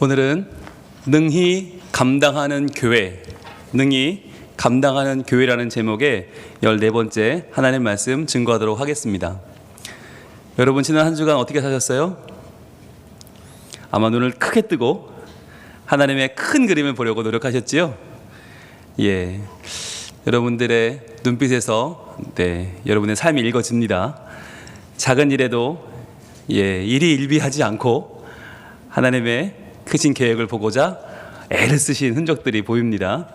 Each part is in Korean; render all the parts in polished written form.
오늘은 능히 감당하는 교회, 능히 감당하는 교회라는 제목의 14번째 하나님 말씀 증거하도록 하겠습니다. 여러분 지난 한 주간 어떻게 사셨어요? 아마 눈을 크게 뜨고 하나님의 큰 그림을 보려고 노력하셨지요? 예, 여러분들의 눈빛에서 여러분의 삶이 읽어집니다. 작은 일에도 일이 일비하지 않고 하나님의 크신 계획을 보고자 애를 쓰신 흔적들이 보입니다.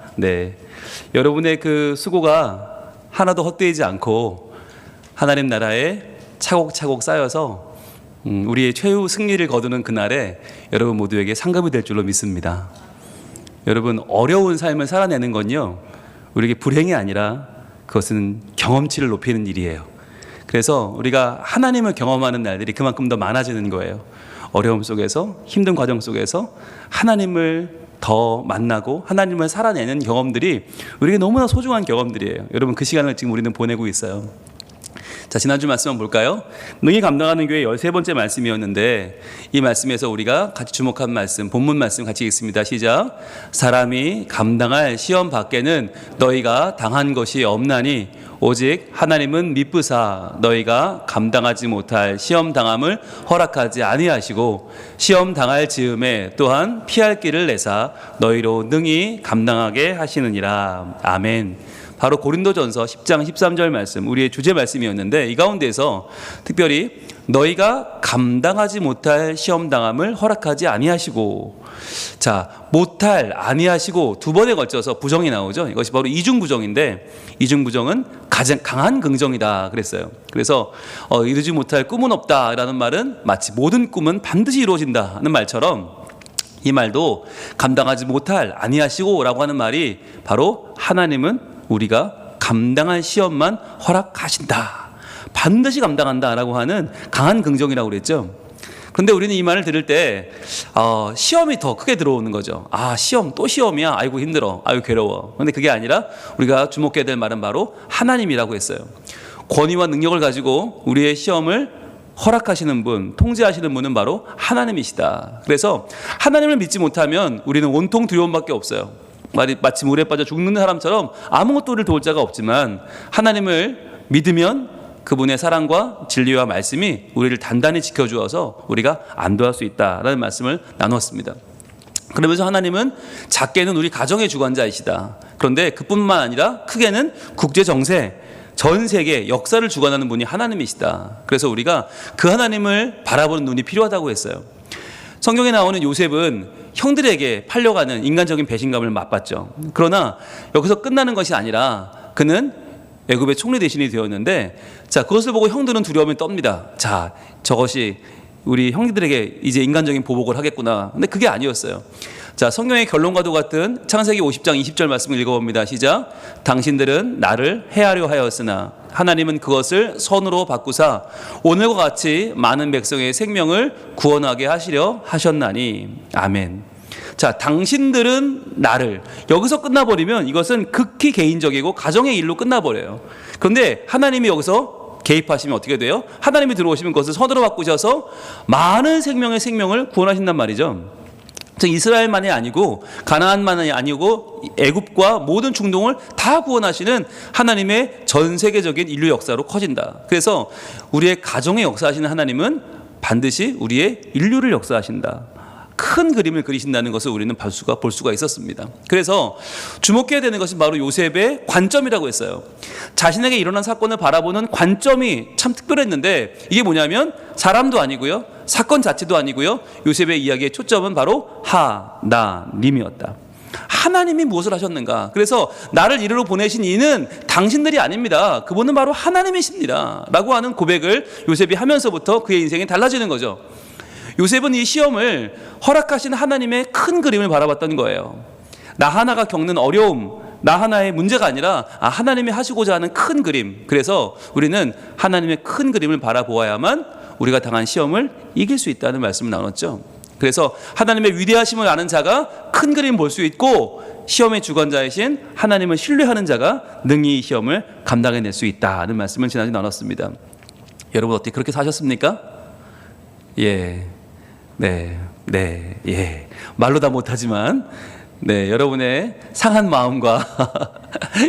여러분의 그 수고가 하나도 헛되지 않고 하나님 나라에 차곡차곡 쌓여서 우리의 최후 승리를 거두는 그날에 여러분 모두에게 상급이 될 줄로 믿습니다. 여러분, 어려운 삶을 살아내는 건요, 우리에게 불행이 아니라 그것은 경험치를 높이는 일이에요. 그래서 우리가 하나님을 경험하는 날들이 그만큼 더 많아지는 거예요. 어려움 속에서, 힘든 과정 속에서 하나님을 더 만나고 하나님을 살아내는 경험들이 우리에게 너무나 소중한 경험들이에요. 여러분, 그 시간을 지금 우리는 보내고 있어요. 자, 지난주 말씀 한번 볼까요? 능히 감당하는 교회 13번째 말씀이었는데, 이 말씀에서 우리가 같이 주목한 말씀, 본문 말씀 같이 읽습니다. 시작. 사람이 감당할 시험 밖에는 너희가 당한 것이 없나니 오직 하나님은 미쁘사 너희가 감당하지 못할 시험 당함을 허락하지 아니하시고 시험 당할 즈음에 또한 피할 길을 내사 너희로 능히 감당하게 하시느니라. 아멘. 바로 고린도전서 10장 13절 말씀, 우리의 주제 말씀이었는데, 이 가운데서 특별히 너희가 감당하지 못할 시험 당함을 허락하지 아니하시고, 자, 못할, 아니하시고 두 번에 걸쳐서 부정이 나오죠. 이것이 바로 이중부정인데, 이중부정은 가장 강한 긍정이다 그랬어요. 그래서 이루지 못할 꿈은 없다라는 말은 마치 모든 꿈은 반드시 이루어진다는 말처럼, 이 말도 감당하지 못할, 아니하시고 라고 하는 말이 바로 하나님은 우리가 감당할 시험만 허락하신다, 반드시 감당한다라고 하는 강한 긍정이라고 그랬죠. 그런데 우리는 이 말을 들을 때 시험이 더 크게 들어오는 거죠. 아, 시험, 또 시험이야? 아이고 힘들어, 아이고 괴로워. 그런데 그게 아니라 우리가 주목해야 될 말은 바로 하나님이라고 했어요. 권위와 능력을 가지고 우리의 시험을 허락하시는 분, 통제하시는 분은 바로 하나님이시다. 그래서 하나님을 믿지 못하면 우리는 온통 두려움밖에 없어요. 마치 물에 빠져 죽는 사람처럼 아무것도 우리를 도울 자가 없지만, 하나님을 믿으면 그분의 사랑과 진리와 말씀이 우리를 단단히 지켜주어서 우리가 안도할 수 있다라는 말씀을 나눴습니다. 그러면서 하나님은 작게는 우리 가정의 주관자이시다. 그런데 그뿐만 아니라 크게는 국제 정세, 전 세계 역사를 주관하는 분이 하나님이시다. 그래서 우리가 그 하나님을 바라보는 눈이 필요하다고 했어요. 성경에 나오는 요셉은 형들에게 팔려가는 인간적인 배신감을 맛봤죠. 그러나 여기서 끝나는 것이 아니라 그는 애굽의 총리 대신이 되었는데, 자, 그것을 보고 형들은 두려움이 떱니다. 자, 저것이 우리 형들에게 이제 인간적인 보복을 하겠구나. 근데 그게 아니었어요. 자, 성경의 결론과도 같은 창세기 50장 20절 말씀을 읽어봅니다. 시작. 당신들은 나를 해하려 하였으나 하나님은 그것을 선으로 바꾸사 오늘과 같이 많은 백성의 생명을 구원하게 하시려 하셨나니. 아멘. 자, 당신들은 나를, 여기서 끝나버리면 이것은 극히 개인적이고 가정의 일로 끝나버려요. 그런데 하나님이 여기서 개입하시면 어떻게 돼요? 하나님이 들어오시면 그것을 선으로 바꾸셔서 많은 생명을 구원하신단 말이죠. 즉 이스라엘만이 아니고 가나안만이 아니고 애굽과 모든 중동을 다 구원하시는 하나님의 전 세계적인 인류 역사로 커진다. 그래서 우리의 가정에 역사하시는 하나님은 반드시 우리의 인류를 역사하신다. 큰 그림을 그리신다는 것을 우리는 볼 수가 있었습니다. 그래서 주목해야 되는 것은 바로 요셉의 관점이라고 했어요. 자신에게 일어난 사건을 바라보는 관점이 참 특별했는데, 이게 뭐냐면 사람도 아니고요, 사건 자체도 아니고요, 요셉의 이야기의 초점은 바로 하나님이었다. 하나님이 무엇을 하셨는가? 그래서 나를 이리로 보내신 이는 당신들이 아닙니다. 그분은 바로 하나님이십니다 라고 하는 고백을 요셉이 하면서부터 그의 인생이 달라지는 거죠. 요셉은 이 시험을 허락하신 하나님의 큰 그림을 바라봤던 거예요. 나 하나가 겪는 어려움, 나 하나의 문제가 아니라 하나님이 하시고자 하는 큰 그림. 그래서 우리는 하나님의 큰 그림을 바라보아야만 우리가 당한 시험을 이길 수 있다는 말씀을 나눴죠. 그래서 하나님의 위대하심을 아는 자가 큰 그림 볼 수 있고, 시험의 주관자이신 하나님을 신뢰하는 자가 능히 이 시험을 감당해낼 수 있다는 말씀을 지난주에 나눴습니다. 여러분 어떻게 그렇게 사셨습니까? 네. 네, 예. 말로 다 못하지만, 네, 여러분의 상한 마음과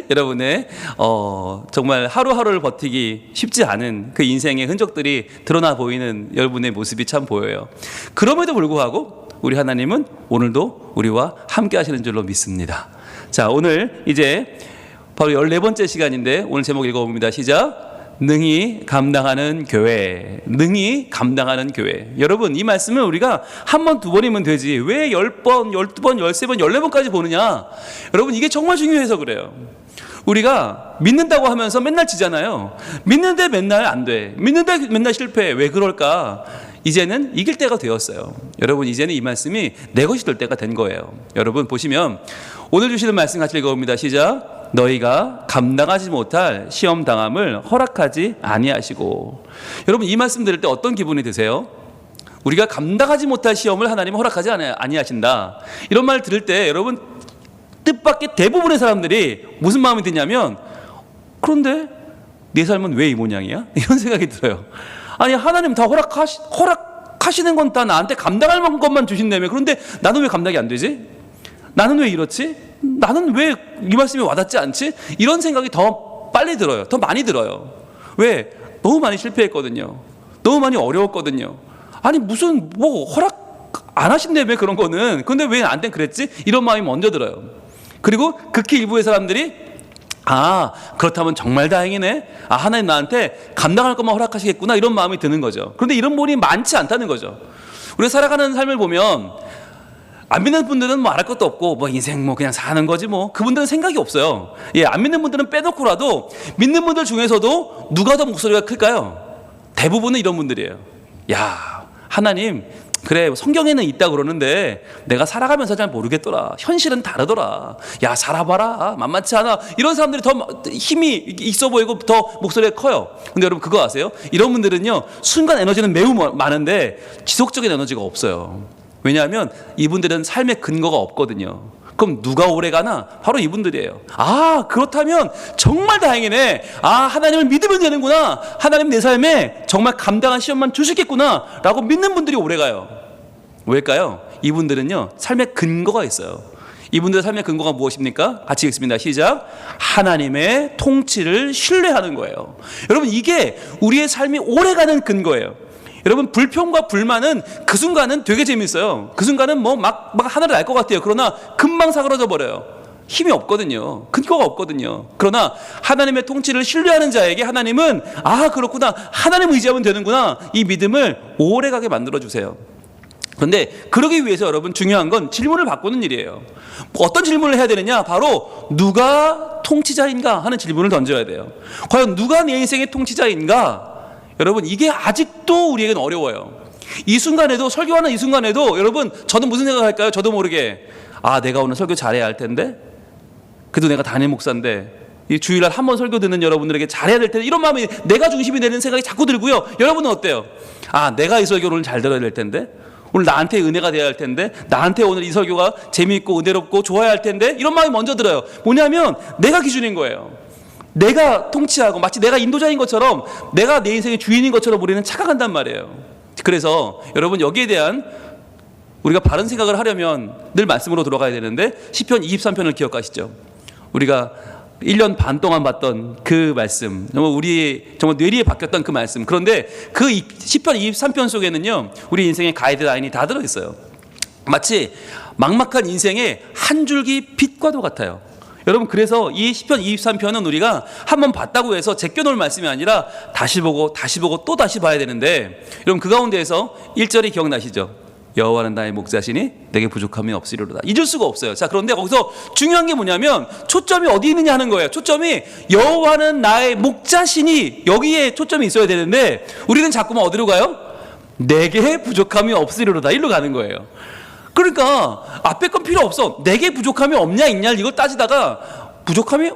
여러분의 정말 하루하루를 버티기 쉽지 않은 그 인생의 흔적들이 드러나 보이는 여러분의 모습이 참 보여요. 그럼에도 불구하고 우리 하나님은 오늘도 우리와 함께 하시는 줄로 믿습니다. 자, 오늘 이제 바로 14번째 시간인데 오늘 제목 읽어봅니다. 시작. 능히 감당하는 교회. 능히 감당하는 교회. 여러분, 이 말씀을 우리가 한 번, 두 번이면 되지 왜 10번, 12번, 13번, 14번까지 보느냐. 여러분, 이게 정말 중요해서 그래요. 우리가 믿는다고 하면서 맨날 지잖아요. 믿는데 맨날 안 돼. 믿는데 맨날 실패해. 왜 그럴까? 이제는 이길 때가 되었어요. 여러분, 이제는 이 말씀이 내 것이 될 때가 된 거예요. 여러분, 보시면 오늘 주시는 말씀 같이 읽어봅니다. 시작. 너희가 감당하지 못할 시험 당함을 허락하지 아니하시고. 여러분, 이 말씀 들을 때 어떤 기분이 드세요? 우리가 감당하지 못할 시험을 하나님은 허락하지 아니하신다. 이런 말 들을 때 여러분 뜻밖의 대부분의 사람들이 무슨 마음이 드냐면, 그런데 내 삶은 왜 이 모양이야? 이런 생각이 들어요. 아니, 하나님 다 허락하시는 건 다 나한테 감당할 만한 것만 주신다며, 그런데 나는 왜 감당이 안 되지? 나는 왜 이렇지? 나는 왜 이 말씀이 와닿지 않지? 이런 생각이 더 빨리 들어요. 더 많이 들어요. 왜? 너무 많이 실패했거든요. 너무 많이 어려웠거든요. 아니, 무슨 허락 안 하신다며 그런 거는. 근데 왜 나한테 그랬지? 이런 마음이 먼저 들어요. 그리고 극히 일부의 사람들이 그렇다면 정말 다행이네. 하나님 나한테 감당할 것만 허락하시겠구나. 이런 마음이 드는 거죠. 그런데 이런 분이 많지 않다는 거죠. 우리가 살아가는 삶을 보면 안 믿는 분들은 말할 것도 없고 인생 그냥 사는 거지 그분들은 생각이 없어요. 안 믿는 분들은 빼놓고라도 믿는 분들 중에서도 누가 더 목소리가 클까요? 대부분은 이런 분들이에요. 야, 하나님, 그래, 성경에는 있다 그러는데 내가 살아가면서 잘 모르겠더라. 현실은 다르더라. 야, 살아봐라. 만만치 않아. 이런 사람들이 더 힘이 있어 보이고 더 목소리가 커요. 근데 여러분, 그거 아세요? 이런 분들은요, 순간 에너지는 매우 많은데 지속적인 에너지가 없어요. 왜냐하면 이분들은 삶의 근거가 없거든요. 그럼 누가 오래 가나? 바로 이분들이에요. 그렇다면 정말 다행이네. 하나님을 믿으면 되는구나. 하나님 내 삶에 정말 감당한 시험만 주시겠구나 라고 믿는 분들이 오래 가요. 왜일까요? 이분들은요, 삶의 근거가 있어요. 이분들의 삶의 근거가 무엇입니까? 같이 읽습니다. 시작. 하나님의 통치를 신뢰하는 거예요. 여러분, 이게 우리의 삶이 오래가는 근거예요. 여러분, 불평과 불만은 그 순간은 되게 재밌어요. 그 순간은 막 하늘을 날 것 같아요. 그러나 금방 사그러져 버려요. 힘이 없거든요. 근거가 없거든요. 그러나 하나님의 통치를 신뢰하는 자에게 하나님은 그렇구나, 하나님 의지하면 되는구나, 이 믿음을 오래가게 만들어주세요. 그런데 그러기 위해서 여러분, 중요한 건 질문을 바꾸는 일이에요. 어떤 질문을 해야 되느냐? 바로 누가 통치자인가 하는 질문을 던져야 돼요. 과연 누가 내 인생의 통치자인가? 여러분, 이게 아직도 우리에겐 어려워요. 이 순간에도, 설교하는 이 순간에도 여러분, 저는 무슨 생각할까요? 저도 모르게 내가 오늘 설교 잘해야 할 텐데, 그래도 내가 담임 목사인데 이 주일날 한 번 설교 듣는 여러분들에게 잘해야 될 텐데, 이런 마음이, 내가 중심이 되는 생각이 자꾸 들고요. 여러분은 어때요? 내가 이 설교를 오늘 잘 들어야 될 텐데, 오늘 나한테 은혜가 돼야 할 텐데, 나한테 오늘 이 설교가 재미있고 은혜롭고 좋아야 할 텐데, 이런 마음이 먼저 들어요. 뭐냐면 내가 기준인 거예요. 내가 통치하고 마치 내가 인도자인 것처럼, 내가 내 인생의 주인인 것처럼 우리는 착각한단 말이에요. 그래서 여러분, 여기에 대한 우리가 바른 생각을 하려면 늘 말씀으로 돌아가야 되는데, 시편 23편을 기억하시죠? 우리가 1년 반 동안 봤던 그 말씀, 우리 정말 뇌리에 박혔던 그 말씀. 그런데 그 시편 23편 속에는요, 우리 인생의 가이드라인이 다 들어있어요. 마치 막막한 인생의 한 줄기 빛과도 같아요. 여러분, 그래서 이 시편 23편은 우리가 한번 봤다고 해서 제껴놓을 말씀이 아니라 다시 보고 또 다시 봐야 되는데, 여러분, 그 가운데에서 1절이 기억나시죠? 여호와는 나의 목자시니 내게 부족함이 없으리로다. 잊을 수가 없어요. 자, 그런데 거기서 중요한 게 뭐냐면, 초점이 어디 있느냐 하는 거예요. 초점이 여호와는 나의 목자시니, 여기에 초점이 있어야 되는데 우리는 자꾸만 어디로 가요? 내게 부족함이 없으리로다, 일로 가는 거예요. 그러니까 앞에 건 필요 없어. 내게 부족함이 없냐 있냐 이걸 따지다가 부족함이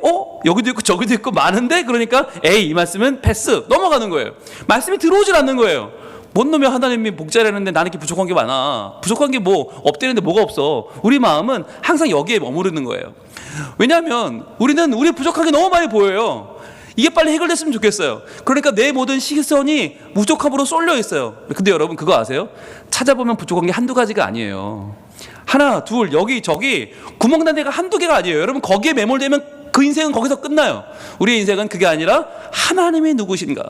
여기도 있고 저기도 있고 많은데, 그러니까 이 말씀은 패스, 넘어가는 거예요. 말씀이 들어오질 않는 거예요. 뭔 놈이 하나님이 목자라는데 나는 이렇게 부족한 게 많아. 부족한 게 없대는데 뭐가 없어. 우리 마음은 항상 여기에 머무르는 거예요. 왜냐하면 우리는 우리 부족한 게 너무 많이 보여요. 이게 빨리 해결됐으면 좋겠어요. 그러니까 내 모든 시선이 부족함으로 쏠려 있어요. 근데 여러분 그거 아세요? 찾아보면 부족한 게 한두 가지가 아니에요. 하나, 둘, 여기, 저기 구멍 난 데가 한두 개가 아니에요. 여러분 거기에 매몰되면 그 인생은 거기서 끝나요. 우리의 인생은 그게 아니라 하나님이 누구신가?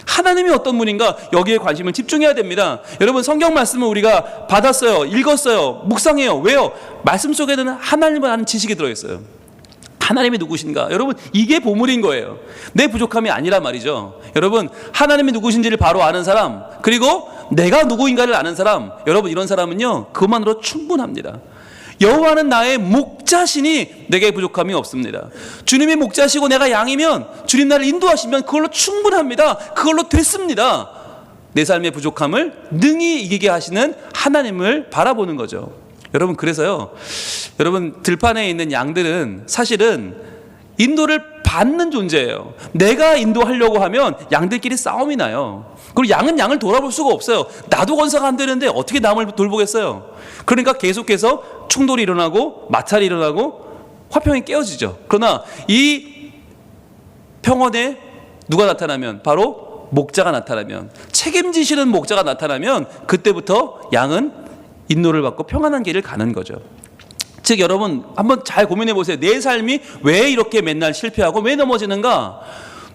하나님이 어떤 분인가? 여기에 관심을 집중해야 됩니다. 여러분 성경 말씀을 우리가 받았어요. 읽었어요. 묵상해요. 왜요? 말씀 속에는 하나님을 아는 지식이 들어있어요. 하나님이 누구신가? 여러분 이게 보물인 거예요. 내 부족함이 아니라 말이죠. 여러분 하나님이 누구신지를 바로 아는 사람, 그리고 내가 누구인가를 아는 사람, 여러분 이런 사람은요 그것만으로 충분합니다. 여호와는 나의 목자시니 내게 부족함이 없습니다. 주님이 목자시고 내가 양이면 주님 나를 인도하시면 그걸로 충분합니다. 그걸로 됐습니다. 내 삶의 부족함을 능히 이기게 하시는 하나님을 바라보는 거죠. 여러분 그래서요, 여러분 들판에 있는 양들은 사실은 인도를 받는 존재예요. 내가 인도하려고 하면 양들끼리 싸움이 나요. 그리고 양은 양을 돌아볼 수가 없어요. 나도 건사가 안 되는데 어떻게 남을 돌보겠어요. 그러니까 계속해서 충돌이 일어나고 마찰이 일어나고 화평이 깨어지죠. 그러나 이 평원에 누가 나타나면, 바로 목자가 나타나면, 책임지시는 목자가 나타나면 그때부터 양은 인도를 받고 평안한 길을 가는 거죠. 즉 여러분 한번 잘 고민해 보세요. 내 삶이 왜 이렇게 맨날 실패하고 왜 넘어지는가?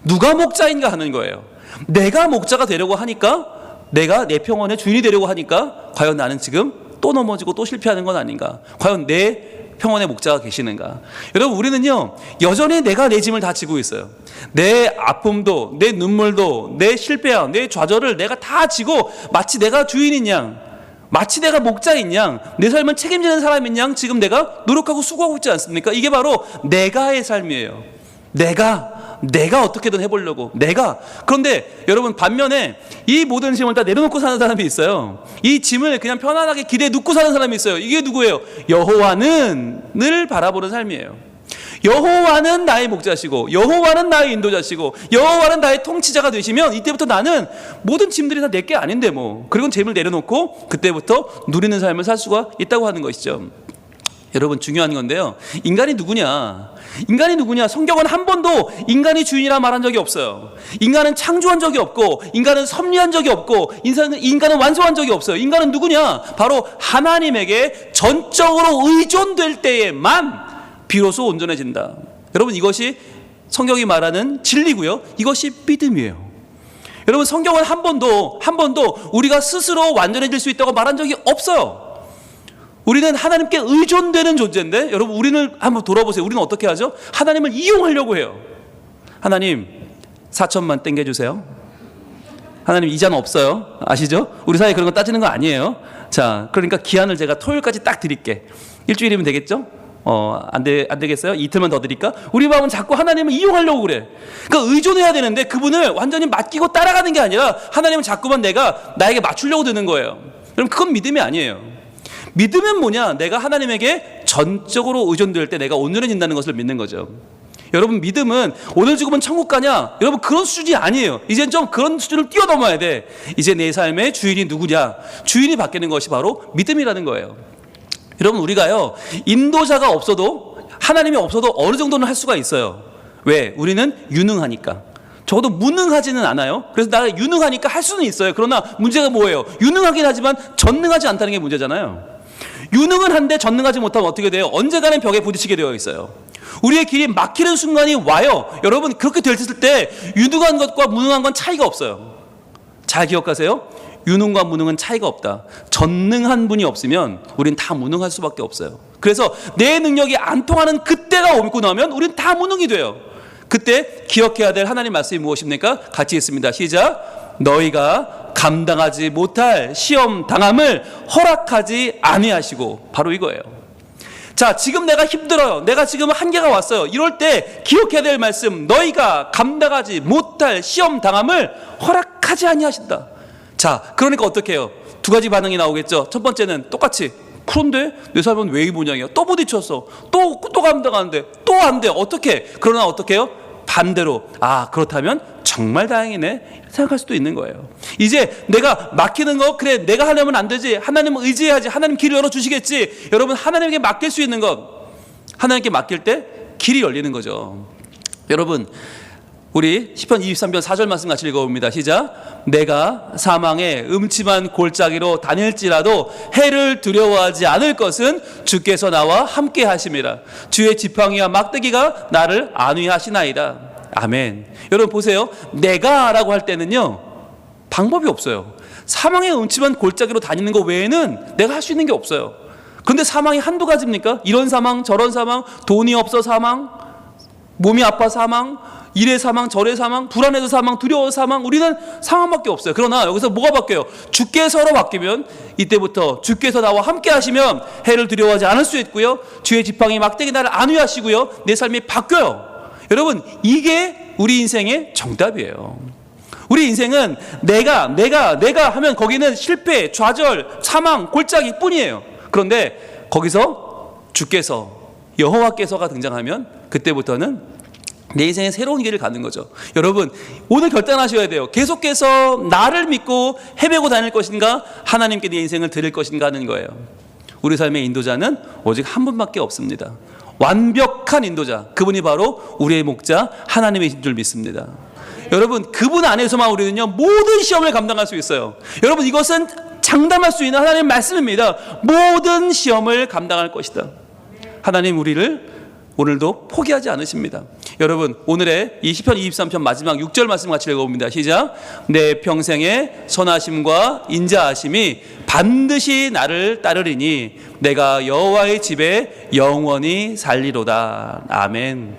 누가 목자인가 하는 거예요. 내가 목자가 되려고 하니까, 내가 내 평원의 주인이 되려고 하니까 과연 나는 지금 또 넘어지고 또 실패하는 건 아닌가? 과연 내 평원의 목자가 계시는가? 여러분 우리는요 여전히 내가 내 짐을 다 지고 있어요. 내 아픔도, 내 눈물도, 내 실패함, 내 좌절을 내가 다 지고 마치 내가 주인인 양, 마치 내가 목자인 양, 내 삶을 책임지는 사람인 양 지금 내가 노력하고 수고하고 있지 않습니까? 이게 바로 내가의 삶이에요. 내가 어떻게든 해보려고, 내가. 그런데 여러분 반면에 이 모든 짐을 다 내려놓고 사는 사람이 있어요. 이 짐을 그냥 편안하게 기대에 눕고 사는 사람이 있어요. 이게 누구예요? 여호와는을 바라보는 삶이에요. 여호와는 나의 목자시고, 여호와는 나의 인도자시고, 여호와는 나의 통치자가 되시면 이때부터 나는 모든 짐들이 다 내게 아닌데 뭐, 그리고 짐을 내려놓고 그때부터 누리는 삶을 살 수가 있다고 하는 것이죠. 여러분 중요한 건데요, 인간이 누구냐? 성경은 한 번도 인간이 주인이라 말한 적이 없어요. 인간은 창조한 적이 없고, 인간은 섭리한 적이 없고, 인간은 완성한 적이 없어요. 인간은 누구냐? 바로 하나님에게 전적으로 의존될 때에만 비로소 온전해진다. 여러분 이것이 성경이 말하는 진리고요, 이것이 믿음이에요. 여러분 성경은 한 번도 우리가 스스로 완전해질 수 있다고 말한 적이 없어요. 우리는 하나님께 의존되는 존재인데, 여러분 우리는 한번 돌아보세요. 우리는 어떻게 하죠? 하나님을 이용하려고 해요. 하나님 4천만 땡겨주세요. 하나님 이자는 없어요. 아시죠? 우리 사이에 그런 거 따지는 거 아니에요. 자, 그러니까 기한을 제가 토요일까지 딱 드릴게. 일주일이면 되겠죠? 안 되겠어요? 이틀만 더 드릴까? 우리 마음은 자꾸 하나님을 이용하려고 그래. 그러니까 의존해야 되는데 그분을 완전히 맡기고 따라가는 게 아니라 하나님은 자꾸만 나에게 맞추려고 드는 거예요. 그럼 그건 믿음이 아니에요. 믿음은 뭐냐? 내가 하나님에게 전적으로 의존될 때 내가 온전해진다는 것을 믿는 거죠. 여러분 믿음은 오늘 죽으면 천국 가냐? 여러분 그런 수준이 아니에요. 이젠 좀 그런 수준을 뛰어넘어야 돼. 이제 내 삶의 주인이 누구냐? 주인이 바뀌는 것이 바로 믿음이라는 거예요. 여러분 우리가요 인도자가 없어도, 하나님이 없어도 어느 정도는 할 수가 있어요. 왜? 우리는 유능하니까. 적어도 무능하지는 않아요. 그래서 나가 유능하니까 할 수는 있어요. 그러나 문제가 뭐예요? 유능하긴 하지만 전능하지 않다는 게 문제잖아요. 유능은 한데 전능하지 못하면 어떻게 돼요? 언젠가는 벽에 부딪히게 되어 있어요. 우리의 길이 막히는 순간이 와요. 여러분 그렇게 될 때 유능한 것과 무능한 건 차이가 없어요. 잘 기억하세요. 유능과 무능은 차이가 없다. 전능한 분이 없으면 우린 다 무능할 수밖에 없어요. 그래서 내 능력이 안 통하는 그때가 오고 나면 우린 다 무능이 돼요. 그때 기억해야 될 하나님 말씀이 무엇입니까? 같이 읽습니다. 시작. 너희가 감당하지 못할 시험 당함을 허락하지 아니하시고. 바로 이거예요. 자, 지금 내가 힘들어요. 내가 지금 한계가 왔어요. 이럴 때 기억해야 될 말씀, 너희가 감당하지 못할 시험 당함을 허락하지 아니하신다. 자, 그러니까 어떻게 해요? 두 가지 반응이 나오겠죠. 첫 번째는 똑같이, 그런데 내 삶은 왜 이 모양이야? 또 부딪혔어. 또 감당하는데 또 안 돼. 어떻게? 그러나 어떻게 해요? 반대로, 아 그렇다면 정말 다행이네 생각할 수도 있는 거예요. 이제 내가 막히는 거, 그래 내가 하려면 안 되지, 하나님을 의지해야지, 하나님 길을 열어주시겠지. 여러분 하나님에게 맡길 수 있는 것, 하나님께 맡길 때 길이 열리는 거죠. 여러분 우리 시편 23편 4절 말씀 같이 읽어봅니다. 시작. 내가 사망의 음침한 골짜기로 다닐지라도 해를 두려워하지 않을 것은 주께서 나와 함께 하심이라. 주의 지팡이와 막대기가 나를 안위하시나이다. 아멘. 여러분 보세요. 내가 라고 할 때는요, 방법이 없어요. 사망의 음침한 골짜기로 다니는 것 외에는 내가 할 수 있는 게 없어요. 그런데 사망이 한두 가지입니까? 이런 사망, 저런 사망, 돈이 없어 사망, 몸이 아파 사망, 이래 사망, 저래 사망, 불안해서 사망, 두려워서 사망, 우리는 상황밖에 없어요. 그러나 여기서 뭐가 바뀌어요? 주께서로 바뀌면 이때부터 주께서 나와 함께 하시면 해를 두려워하지 않을 수 있고요, 주의 지팡이 막대기 나를 안위하시고요, 내 삶이 바뀌어요. 여러분, 이게 우리 인생의 정답이에요. 우리 인생은 내가 하면 거기는 실패, 좌절, 사망, 골짜기 뿐이에요. 그런데 거기서 주께서, 여호와께서가 등장하면 그때부터는 내 인생의 새로운 길을 가는 거죠. 여러분, 오늘 결단하셔야 돼요. 계속해서 나를 믿고 헤매고 다닐 것인가, 하나님께 내 인생을 드릴 것인가 하는 거예요. 우리 삶의 인도자는 오직 한 분밖에 없습니다. 완벽한 인도자, 그분이 바로 우리의 목자 하나님이신 줄 믿습니다. 여러분, 그분 안에서만 우리는요 모든 시험을 감당할 수 있어요. 여러분, 이것은 장담할 수 있는 하나님의 말씀입니다. 모든 시험을 감당할 것이다. 하나님 우리를 오늘도 포기하지 않으십니다. 여러분, 오늘의 이 시편 23편 마지막 6절 말씀 같이 읽어봅니다. 시작. 내 평생의 선하심과 인자하심이 반드시 나를 따르리니 내가 여호와의 집에 영원히 살리로다. 아멘.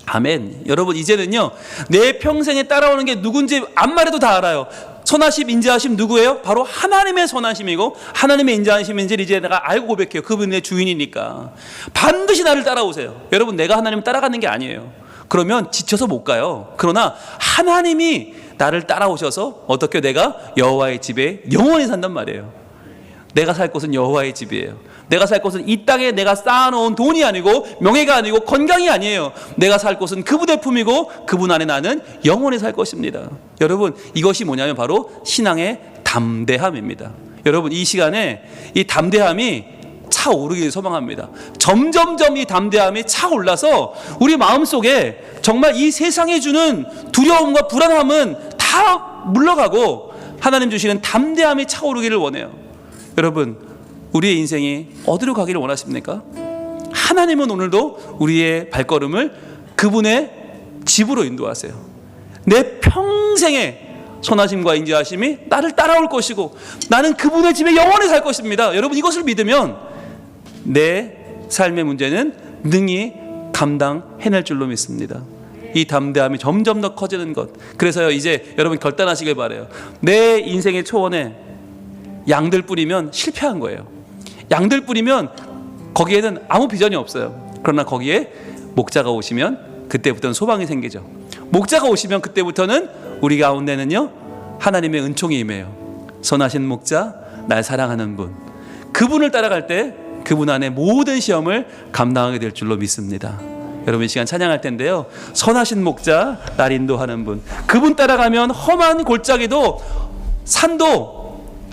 아멘. 여러분, 이제는요 내 평생에 따라오는 게 누군지 안 말해도 다 알아요. 선하심, 인자하심 누구예요? 바로 하나님의 선하심이고 하나님의 인자하심인지를 이제 내가 알고 고백해요. 그분이 내 주인이니까. 반드시 나를 따라오세요. 여러분, 내가 하나님을 따라가는 게 아니에요. 그러면 지쳐서 못 가요. 그러나 하나님이 나를 따라오셔서 어떻게 내가 여호와의 집에 영원히 산단 말이에요. 내가 살 곳은 여호와의 집이에요. 내가 살 곳은 이 땅에 내가 쌓아놓은 돈이 아니고 명예가 아니고 건강이 아니에요. 내가 살 곳은 그분의 품이고 그분 안에 나는 영원히 살 것입니다. 여러분, 이것이 뭐냐면 바로 신앙의 담대함입니다. 여러분, 이 시간에 이 담대함이 차오르기를 소망합니다. 점점점 이 담대함이 차올라서 우리 마음속에 정말 이 세상이 주는 두려움과 불안함은 다 물러가고 하나님 주시는 담대함이 차오르기를 원해요. 여러분, 우리의 인생이 어디로 가기를 원하십니까? 하나님은 오늘도 우리의 발걸음을 그분의 집으로 인도하세요. 내 평생의 선하심과 인자하심이 나를 따라올 것이고 나는 그분의 집에 영원히 살 것입니다. 여러분, 이것을 믿으면 내 삶의 문제는 능히 감당해낼 줄로 믿습니다. 이 담대함이 점점 더 커지는 것. 그래서요, 이제 여러분 결단하시길 바라요. 내 인생의 초원에 양들 뿌리면 실패한 거예요. 양들 뿌리면 거기에는 아무 비전이 없어요. 그러나 거기에 목자가 오시면 그때부터는 소망이 생기죠. 목자가 오시면 그때부터는 우리 가운데는요 하나님의 은총이 임해요. 선하신 목자, 날 사랑하는 분, 그분을 따라갈 때 그분 안에 모든 시험을 감당하게 될 줄로 믿습니다. 여러분, 이 시간 찬양할 텐데요, 선하신 목자, 날 인도하는 분, 그분 따라가면 험한 골짜기도 산도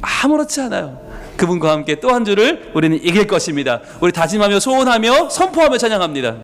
아무렇지 않아요. 그분과 함께 또 한 주를 우리는 이길 것입니다. 우리 다짐하며 소원하며 선포하며 찬양합니다.